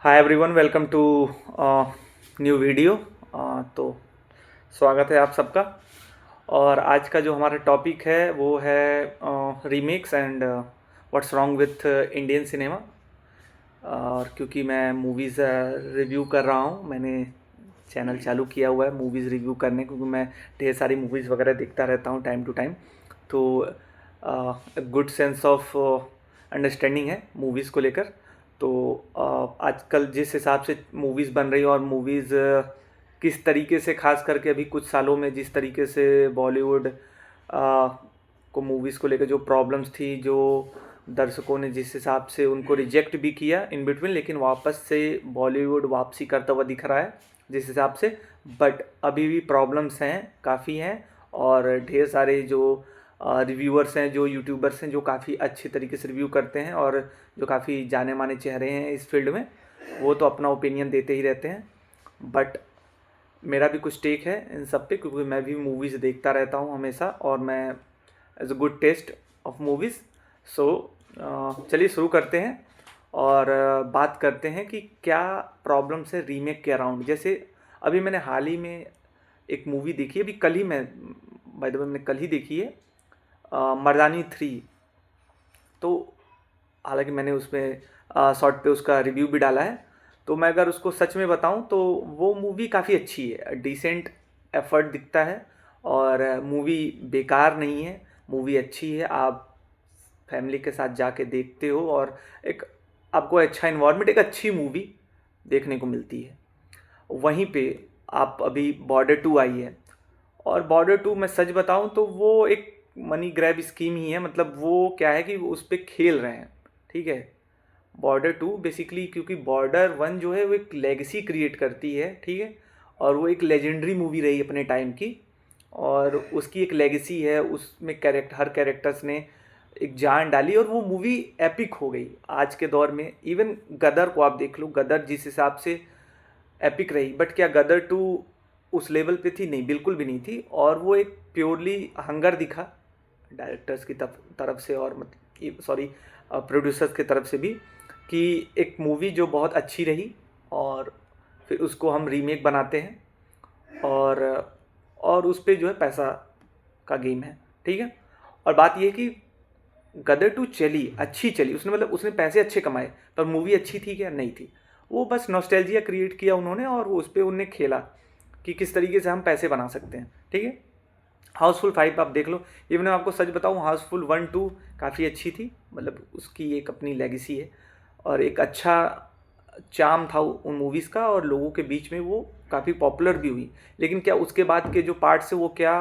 Hi everyone, welcome to new video. तो स्वागत है आप सबका। और आज का जो हमारा टॉपिक है वो है remakes and what's wrong with Indian cinema. और क्योंकि मैं मूवीज़ रिव्यू कर रहा हूँ, मैंने चैनल चालू किया हुआ है मूवीज़ रिव्यू करने, क्योंकि मैं ढेर सारी मूवीज़ वगैरह देखता रहता हूँ टाइम टू टाइम। तो गुड सेंस ऑफ अंडरस्टैंडिंग है मूवीज़ को लेकर। तो आजकल जिस हिसाब से मूवीज़ बन रही है और मूवीज़ किस तरीके से, खास करके अभी कुछ सालों में जिस तरीके से बॉलीवुड को मूवीज़ को लेकर जो प्रॉब्लम्स थी, जो दर्शकों ने जिस हिसाब से उनको रिजेक्ट भी किया इन बिटवीन, लेकिन वापस से बॉलीवुड वापसी करता हुआ दिख रहा है जिस हिसाब से। बट अभी भी प्रॉब्लम्स हैं, काफ़ी हैं। और ढेर सारे जो रिव्यूअर्स हैं, जो यूट्यूबर्स हैं, जो काफ़ी अच्छे तरीके से रिव्यू करते हैं और जो काफ़ी जाने माने चेहरे हैं इस फील्ड में, वो तो अपना ओपिनियन देते ही रहते हैं। बट मेरा भी कुछ टेक है इन सब पे, क्योंकि मैं भी मूवीज़ देखता रहता हूँ हमेशा, और मैं as a good taste of movies. So चलिए शुरू करते हैं और बात करते हैं कि क्या प्रॉब्लम्स है रीमेक के अराउंड। जैसे अभी मैंने हाल ही में एक मूवी देखी है, अभी कल ही मैं, बाय द वे मैंने कल ही देखी है, मर्दानी 3। तो हालांकि मैंने उसमें शॉर्ट पे उसका रिव्यू भी डाला है। तो मैं अगर उसको सच में बताऊं तो वो मूवी काफ़ी अच्छी है, डिसेंट एफर्ट दिखता है। और मूवी बेकार नहीं है, मूवी अच्छी है। आप फैमिली के साथ जाके देखते हो और एक आपको अच्छा इन्वायरमेंट, एक अच्छी मूवी देखने को मिलती है। वहीं पे आप अभी बॉर्डर 2 आई है, और बॉर्डर 2 मैं सच बताऊं तो वो एक मनी ग्रैब स्कीम ही है। मतलब वो क्या है कि वो उस पर खेल रहे हैं, ठीक है। बॉर्डर 2 बेसिकली, क्योंकि बॉर्डर 1 जो है वो एक लेगेसी क्रिएट करती है, ठीक है। और वो एक लेजेंडरी मूवी रही अपने टाइम की, और उसकी एक लेगेसी है, उसमें हर कैरेक्टर्स ने एक जान डाली, और वो मूवी एपिक हो गई आज के दौर में। इवन गदर को आप देख लो, गदर जिस हिसाब से एपिक रही, बट क्या गदर 2 उस लेवल पे थी? नहीं, बिल्कुल भी नहीं थी। और वो एक प्योरली हंगर दिखा डायरेक्टर्स की तरफ से, और मतलब सॉरी, प्रोड्यूसर्स की तरफ से भी, कि एक मूवी जो बहुत अच्छी रही और फिर उसको हम रीमेक बनाते हैं, और उस पर जो है पैसा का गेम है, ठीक है। और बात ये है कि गदर 2 चली, अच्छी चली, उसने मतलब उसने पैसे अच्छे कमाए, पर मूवी अच्छी थी क्या? नहीं थी। वो बस नॉस्टैल्जिया क्रिएट किया उन्होंने, और उस पर उन्हें खेला कि किस तरीके से हम पैसे बना सकते हैं, ठीक है। हाउसफुल 5 आप देख लो। इवन मैं आपको सच बताऊँ, हाउसफुल 1 2 काफ़ी अच्छी थी। मतलब उसकी एक अपनी लेगेसी है, और एक अच्छा चार्म था उन मूवीज़ का, और लोगों के बीच में वो काफ़ी पॉपुलर भी हुई। लेकिन क्या उसके बाद के जो पार्ट्स है वो क्या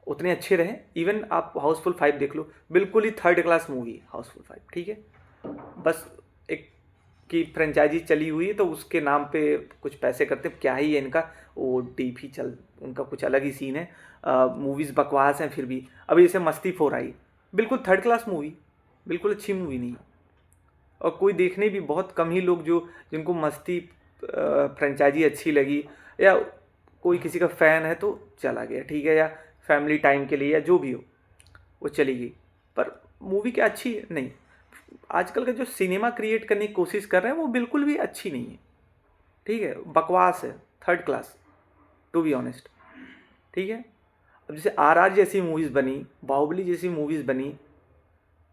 उतने अच्छे रहे? इवन आप हाउसफुल 5 देख लो, बिल्कुल ही थर्ड क्लास मूवी हाउसफुल 5, ठीक है। बस एक की फ्रेंचाइजी चली हुई है, तो उसके नाम पे कुछ पैसे करते हैं, क्या ही है इनका। वो डीप ही चल, उनका कुछ अलग ही सीन है। मूवीज़ बकवास हैं फिर भी। अभी जैसे मस्ती 4 आई, बिल्कुल थर्ड क्लास मूवी, बिल्कुल अच्छी मूवी नहीं है। और कोई देखने भी बहुत कम ही लोग, जो जिनको मस्ती फ्रेंचाइजी अच्छी लगी, या कोई किसी का फ़ैन है तो चला गया, ठीक है, या फैमिली टाइम के लिए या जो भी हो वो चली गई। पर मूवी क्या अच्छी है? नहीं। आजकल का जो सिनेमा क्रिएट करने की कोशिश कर रहे हैं वो बिल्कुल भी अच्छी नहीं है, ठीक है, बकवास है, third class, to be honest, ठीक है। अब जैसे RR जैसी मूवीज़ बनी, बाहुबली जैसी मूवीज़ बनी,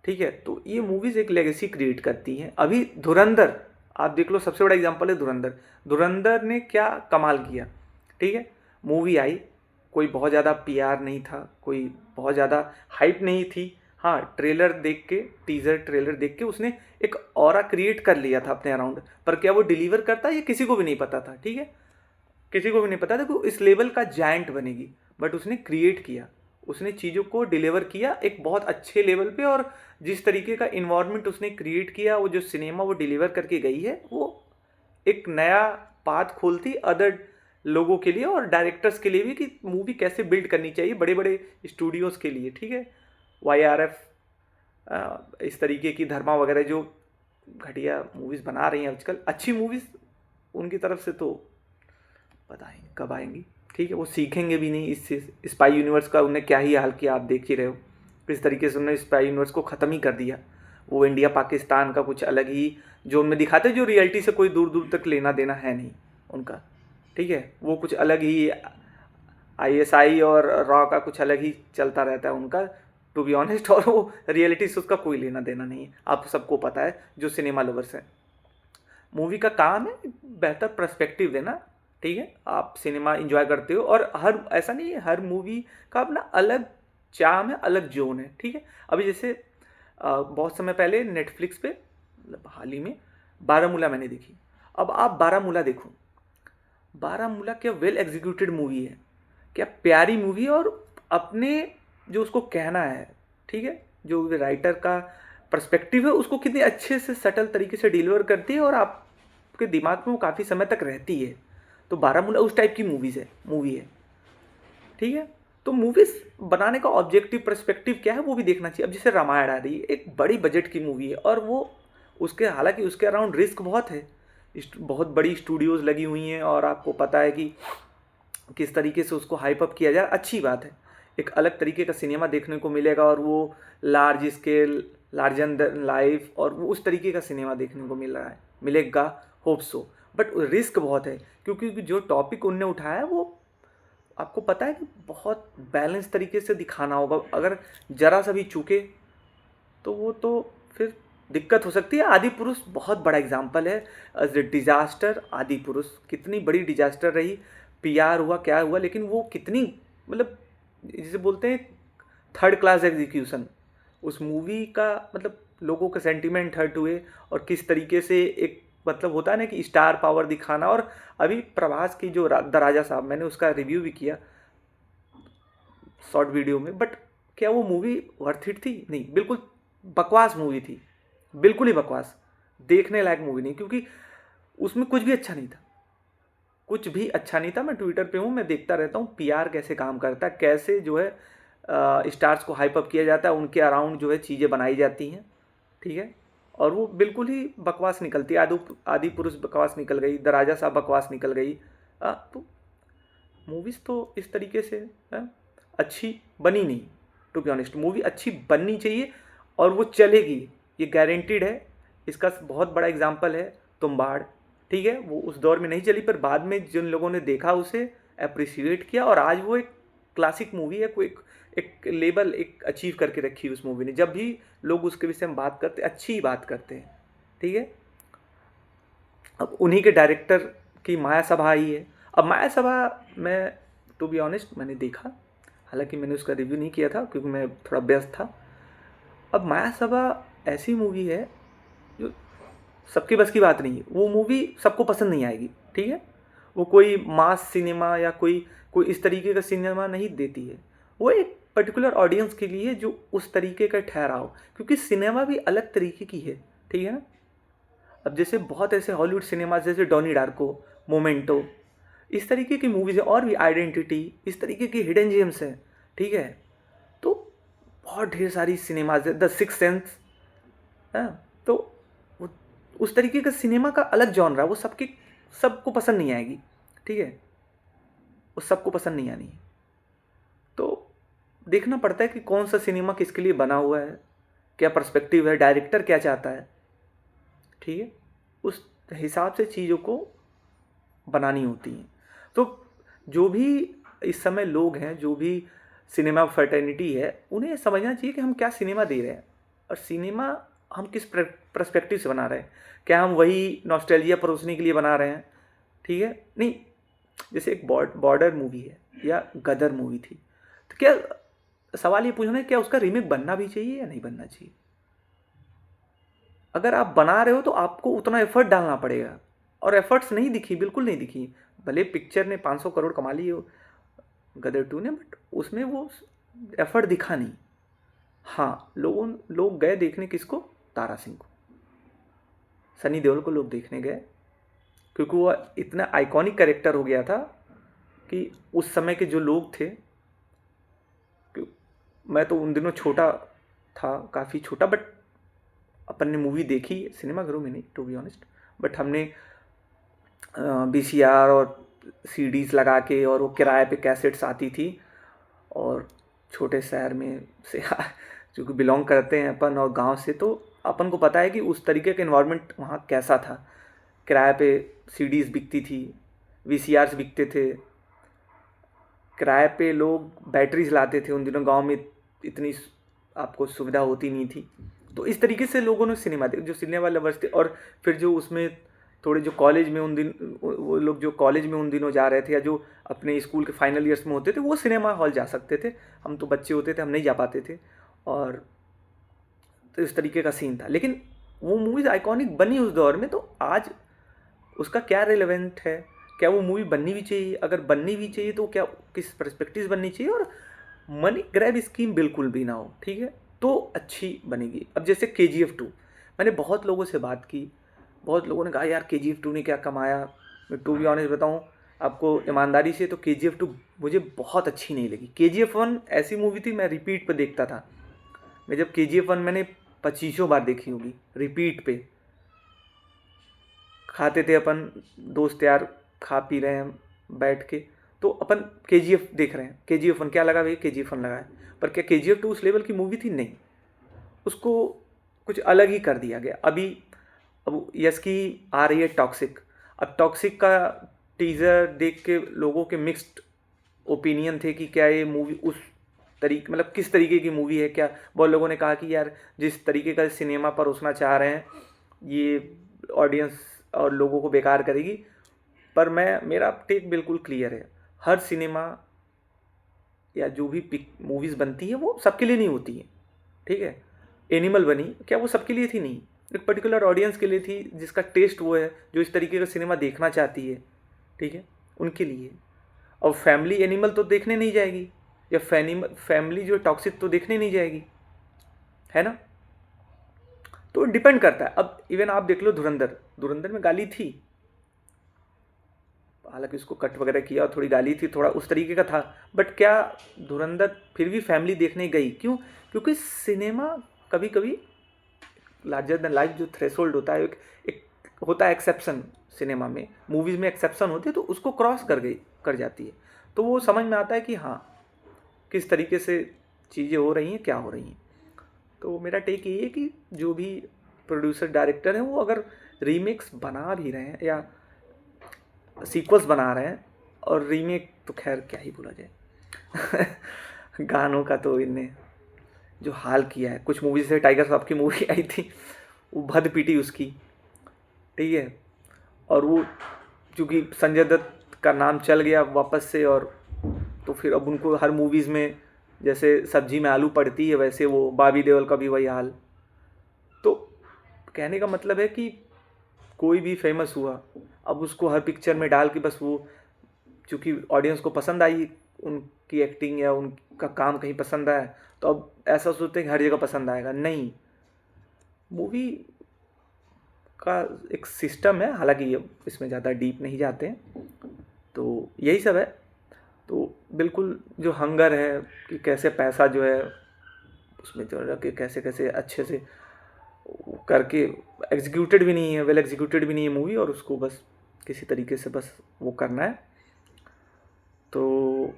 ठीक है, तो ये मूवीज़ एक लेगेसी क्रिएट करती हैं। अभी धुरंधर आप देख लो, सबसे बड़ा एग्जांपल है धुरंधर। धुरंधर ने क्या कमाल किया, ठीक है। मूवी आई, कोई बहुत ज़्यादा PR नहीं था, कोई बहुत ज़्यादा हाइप नहीं थी। हाँ, ट्रेलर देख के, टीज़र ट्रेलर देख के उसने एक ऑरा क्रिएट कर लिया था अपने अराउंड। पर क्या वो डिलीवर करता, ये किसी को भी नहीं पता था, ठीक है। किसी को भी नहीं पता था कि वो इस लेवल का जायंट बनेगी। बट उसने क्रिएट किया, उसने चीज़ों को डिलीवर किया एक बहुत अच्छे लेवल पे। और जिस तरीके का इन्वायरमेंट उसने क्रिएट किया, वो जो सिनेमा वो डिलीवर करके गई है, वो एक नया पाथ खोलती अदर लोगों के लिए और डायरेक्टर्स के लिए भी, कि मूवी कैसे बिल्ड करनी चाहिए बड़े बड़े स्टूडियोज़ के लिए, ठीक है। YRF, इस तरीके की धर्मा वगैरह जो घटिया मूवीज़ बना रही हैं आजकल, अच्छी मूवीज़ उनकी तरफ से तो पता ही नहीं कब आएंगी, ठीक है। वो सीखेंगे भी नहीं इससे। स्पाई यूनिवर्स का उन्हें क्या ही हाल किया, आप देख ही रहे हो किस तरीके से उन्होंने स्पाई यूनिवर्स को ख़त्म ही कर दिया। वो इंडिया पाकिस्तान का कुछ अलग ही जो उनमें दिखाते, जो रियलिटी से कोई दूर दूर तक लेना देना है नहीं उनका, ठीक है। वो कुछ अलग ही ISI और रॉ का कुछ अलग ही चलता रहता है उनका, टू बी ऑनेस्ट। और वो रियलिटी से उसका कोई लेना देना नहीं है, आप सबको पता है जो सिनेमा लवर्स हैं। मूवी का काम है बेहतर पर्सपेक्टिव देना, ठीक है। आप सिनेमा एंजॉय करते हो, और हर ऐसा नहीं है, हर मूवी का अपना अलग चार्म है, अलग जोन है, ठीक है। अभी जैसे बहुत समय पहले नेटफ्लिक्स पे, मतलब हाल ही में, बारामूला मैंने देखी। अब आप बारामूला देखो, बारामूला क्या वेल एग्जीक्यूटेड मूवी है, क्या प्यारी मूवी है, और अपने जो उसको कहना है, ठीक है, जो राइटर का पर्सपेक्टिव है उसको कितने अच्छे से सटल तरीके से डिलीवर करती है, और आपके दिमाग में वो काफ़ी समय तक रहती है। तो बारामूला उस टाइप की मूवी है, ठीक है। तो मूवीज़ बनाने का ऑब्जेक्टिव पर्सपेक्टिव क्या है वो भी देखना चाहिए। अब जैसे रामायण आ रही है, एक बड़ी बजट की मूवी है, और वो उसके हालांकि उसके अराउंड रिस्क बहुत है, बहुत बड़ी स्टूडियोज़ लगी हुई हैं, और आपको पता है कि किस तरीके से उसको हाइप अप किया जाए। अच्छी बात है, एक अलग तरीके का सिनेमा देखने को मिलेगा, और वो large scale, larger than life, और वो उस तरीके का सिनेमा देखने को मिलेगा, होप सो। बट रिस्क बहुत है, क्योंकि जो टॉपिक उनने उठाया है वो आपको पता है कि बहुत बैलेंस तरीके से दिखाना होगा। अगर जरा सा भी चूके तो वो तो फिर दिक्कत हो सकती है। आदि पुरुष बहुत बड़ा एग्जाम्पल है, एज ए डिजास्टर। आदि पुरुष कितनी बड़ी डिजास्टर रही, PR हुआ क्या हुआ, लेकिन वो कितनी, मतलब जिसे बोलते हैं थर्ड क्लास एग्जीक्यूशन उस मूवी का, मतलब लोगों के सेंटिमेंट हर्ट हुए, और किस तरीके से एक, मतलब होता है ना कि स्टार पावर दिखाना। और अभी प्रभास की जो द राजा साहब, मैंने उसका रिव्यू भी किया शॉर्ट वीडियो में, बट क्या वो मूवी वर्थ इट थी? नहीं, बिल्कुल बकवास मूवी थी, बिल्कुल ही बकवास, देखने लायक मूवी नहीं, क्योंकि उसमें कुछ भी अच्छा नहीं था, कुछ भी अच्छा नहीं था। मैं ट्विटर पे हूँ, मैं देखता रहता हूँ PR कैसे काम करता है, कैसे जो है स्टार्स को हाइप अप किया जाता है, उनके अराउंड जो है चीज़ें बनाई जाती हैं, ठीक है। और वो बिल्कुल ही बकवास निकलती है। आदि पुरुष बकवास निकल गई, द राजा साहब बकवास निकल गई। तो मूवीज़ तो इस तरीके से अच्छी बनी नहीं। टू बी ऑनेस्ट, मूवी अच्छी बननी चाहिए, और वो चलेगी, ये गारंटीड है। इसका बहुत बड़ा एग्जाम्पल है तुम्बाड़, ठीक है। वो उस दौर में नहीं चली, पर बाद में जिन लोगों ने देखा उसे अप्रिशिएट किया, और आज वो एक क्लासिक मूवी है। कोई एक लेवल एक अचीव करके रखी उस मूवी ने। जब भी लोग उसके विषय में बात करते, अच्छी ही बात करते हैं, ठीक है। अब उन्हीं के डायरेक्टर की माया सभा आई है। अब माया सभा मैं, टू बी ऑनेस्ट, मैंने देखा, हालांकि मैंने उसका रिव्यू नहीं किया था क्योंकि मैं थोड़ा व्यस्त था। अब माया सभा ऐसी मूवी है जो सबकी बस की बात नहीं है। वो मूवी सबको पसंद नहीं आएगी, ठीक है। वो कोई मास सिनेमा या कोई कोई इस तरीके का सिनेमा नहीं देती है। वो एक पर्टिकुलर ऑडियंस के लिए जो उस तरीके का ठहराव, क्योंकि सिनेमा भी अलग तरीके की है, ठीक है ना। अब जैसे बहुत ऐसे हॉलीवुड सिनेमा, जैसे डॉनी डार्को, मोमेंटो, इस तरीके की मूवीज़ है, और भी आइडेंटिटी, इस तरीके की हिडन जेम्स हैं, ठीक है। तो बहुत ढेर सारी सिनेमाज है, द सिक्स सेंस है। तो वो उस तरीके का सिनेमा का अलग जॉनरा, वो सबको पसंद नहीं आएगी, ठीक है। वो सबको पसंद नहीं आनी है। तो देखना पड़ता है कि कौन सा सिनेमा किसके लिए बना हुआ है, क्या पर्सपेक्टिव है, डायरेक्टर क्या चाहता है, ठीक है। उस हिसाब से चीज़ों को बनानी होती हैं। तो जो भी इस समय लोग हैं, जो भी सिनेमा फर्टेनिटी है, उन्हें समझना चाहिए कि हम क्या सिनेमा दे रहे हैं, और सिनेमा हम किस पर्सपेक्टिव से बना रहे हैं। क्या हम वही नॉस्टैल्जिया परोसने के लिए बना रहे हैं, ठीक है। नहीं, जैसे एक बॉर्डर मूवी है या गदर मूवी थी, तो क्या सवाल ये पूछना है, क्या उसका रीमेक बनना भी चाहिए या नहीं बनना चाहिए? अगर आप बना रहे हो तो आपको उतना एफर्ट डालना पड़ेगा, और एफर्ट्स नहीं दिखी, बिल्कुल नहीं दिखी। भले पिक्चर ने 500 करोड़ कमा ली हो, गदर 2 ने, बट उसमें वो एफर्ट दिखा नहीं। हाँ, लोग गए देखने किसको? तारा सिंह को, सनी देओल को लोग देखने गए, क्योंकि वो इतना आइकॉनिक कैरेक्टर हो गया था कि उस समय के जो लोग थे, मैं तो उन दिनों छोटा था, काफ़ी छोटा, बट अपन ने मूवी देखी सिनेमाघरों में नहीं, टू बी ऑनेस्ट, बट हमने VCR और CDs लगा के, और वो किराए पे कैसेट्स आती थी, और छोटे शहर में से चूँकि बिलोंग करते हैं अपन और गांव से, तो अपन को पता है कि उस तरीके का इन्वायरमेंट वहाँ कैसा था। किराए पे सीडीज़ बिकती थी, वीसीआर्स बिकते थे, किराए पे लोग बैटरीज लाते थे। उन दिनों गांव में इतनी आपको सुविधा होती नहीं थी। तो इस तरीके से लोगों ने सिनेमा देखे, जो सिनेमा लवर्स थे। और फिर जो उसमें थोड़े जो कॉलेज में उन दिन, वो लोग जो कॉलेज में उन दिनों जा रहे थे या जो अपने स्कूल के फाइनल ईयर्स में होते थे, वो सिनेमा हॉल जा सकते थे। हम तो बच्चे होते थे, हम नहीं जा पाते थे। और तो इस तरीके का सीन था। लेकिन वो मूवीज़ आइकॉनिक बनी उस दौर में, तो आज उसका क्या रिलेवेंट है? क्या वो मूवी बननी भी चाहिए? अगर बननी भी चाहिए तो क्या किस पर्सपेक्टिव से बननी चाहिए? और मनी ग्रैब स्कीम बिल्कुल भी ना हो, ठीक है, तो अच्छी बनेगी। अब जैसे KGF 2, मैंने बहुत लोगों से बात की, बहुत लोगों ने कहा यार KGF 2 ने क्या कमाया। मैं टू बी ऑनेस्ट बताऊँ आपको ईमानदारी से, तो KGF 2 मुझे बहुत अच्छी नहीं लगी। KGF 1 ऐसी मूवी थी, मैं रिपीट पे देखता था। मैं जब KGF 1 मैंने 25 बार देखी होगी रिपीट पे। खाते थे अपन दोस्त यार, खा पी रहे हैं बैठ के, तो अपन KGF देख रहे हैं। KGF 1 क्या लगा भाई, KGF 1 लगा है। पर क्या KGF 2 उस लेवल की मूवी थी? नहीं, उसको कुछ अलग ही कर दिया गया। अब यस की आ रही है टॉक्सिक। अब टॉक्सिक का टीज़र देख के लोगों के मिक्स्ड ओपिनियन थे कि क्या ये मूवी उस तरीके, मतलब किस तरीके की मूवी है। क्या बहुत लोगों ने कहा कि यार जिस तरीके का सिनेमा परोसना चाह रहे हैं ये ऑडियंस और लोगों को बेकार करेगी। पर मेरा टेक बिल्कुल क्लियर है। हर सिनेमा या जो भी मूवीज़ बनती है वो सबके लिए नहीं होती है, ठीक है। एनिमल बनी, क्या वो सबके लिए थी? नहीं, एक पर्टिकुलर ऑडियंस के लिए थी, जिसका टेस्ट वो है, जो इस तरीके का सिनेमा देखना चाहती है, ठीक है, उनके लिए। और फैमिली एनिमल तो देखने नहीं जाएगी, या फैमिली जो टॉक्सिक तो देखने नहीं जाएगी, है ना। तो डिपेंड करता है। अब इवन आप देख लो धुरंधर में गाली थी, हालांकि उसको कट वगैरह किया और थोड़ी गाली थी, थोड़ा उस तरीके का था। बट क्या धुरंधर फिर भी फैमिली देखने गई? क्यों? क्योंकि सिनेमा कभी कभी लार्जर देन लाइफ जो थ्रेशोल्ड होता है, एक होता है एक्सेप्शन। सिनेमा में, मूवीज़ में एक्सेप्शन होती है, तो उसको क्रॉस कर जाती है। तो वो समझ में आता है कि हाँ किस तरीके से चीज़ें हो रही हैं, क्या हो रही हैं। तो मेरा टेक ये है कि जो भी प्रोड्यूसर डायरेक्टर हैं, वो अगर रीमेक्स बना भी रहे हैं या सीक्वल्स बना रहे हैं, और रीमेक तो खैर क्या ही बोला जाए गानों का तो इनने जो हाल किया है। कुछ मूवी से टाइगर साहब की मूवी आई थी, वो भद पीटी उसकी, ठीक है। और वो चूँकि संजय दत्त का नाम चल गया वापस से, और तो फिर अब उनको हर मूवीज़ में जैसे सब्जी में आलू पड़ती है, वैसे वो बॉबी देओल का भी वही हाल। तो कहने का मतलब है कि कोई भी फेमस हुआ, अब उसको हर पिक्चर में डाल के बस वो, चूँकि ऑडियंस को पसंद आई उनकी एक्टिंग या उनका काम कहीं पसंद आया, तो अब ऐसा सोचते हैं कि हर जगह पसंद आएगा। नहीं, मूवी का एक सिस्टम है, हालांकि इसमें ज़्यादा डीप नहीं जाते हैं। तो यही सब है। तो बिल्कुल जो हंगर है कि कैसे पैसा जो है उसमें जो रख के कैसे कैसे अच्छे से करके एग्जीक्यूटेड भी नहीं है, वेल एग्जीक्यूटेड भी नहीं है मूवी, और उसको बस किसी तरीके से बस वो करना है। तो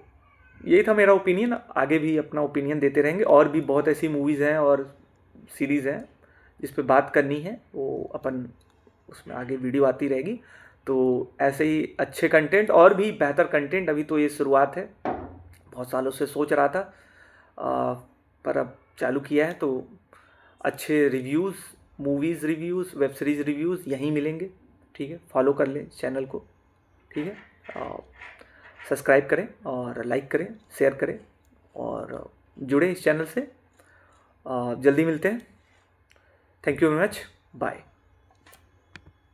यही था मेरा ओपिनियन। आगे भी अपना ओपिनियन देते रहेंगे, और भी बहुत ऐसी मूवीज़ हैं और सीरीज़ हैं जिस पे बात करनी है, वो अपन उसमें आगे वीडियो आती रहेगी। तो ऐसे ही अच्छे कंटेंट और भी बेहतर कंटेंट, अभी तो ये शुरुआत है, बहुत सालों से सोच रहा था, पर अब चालू किया है। तो अच्छे reviews, movies reviews, web series reviews यहीं मिलेंगे, ठीक है। फॉलो कर लें चैनल को, ठीक है। सब्सक्राइब करें और लाइक करें, शेयर करें, और जुड़ें इस चैनल से। जल्दी मिलते हैं। Thank you very much, bye.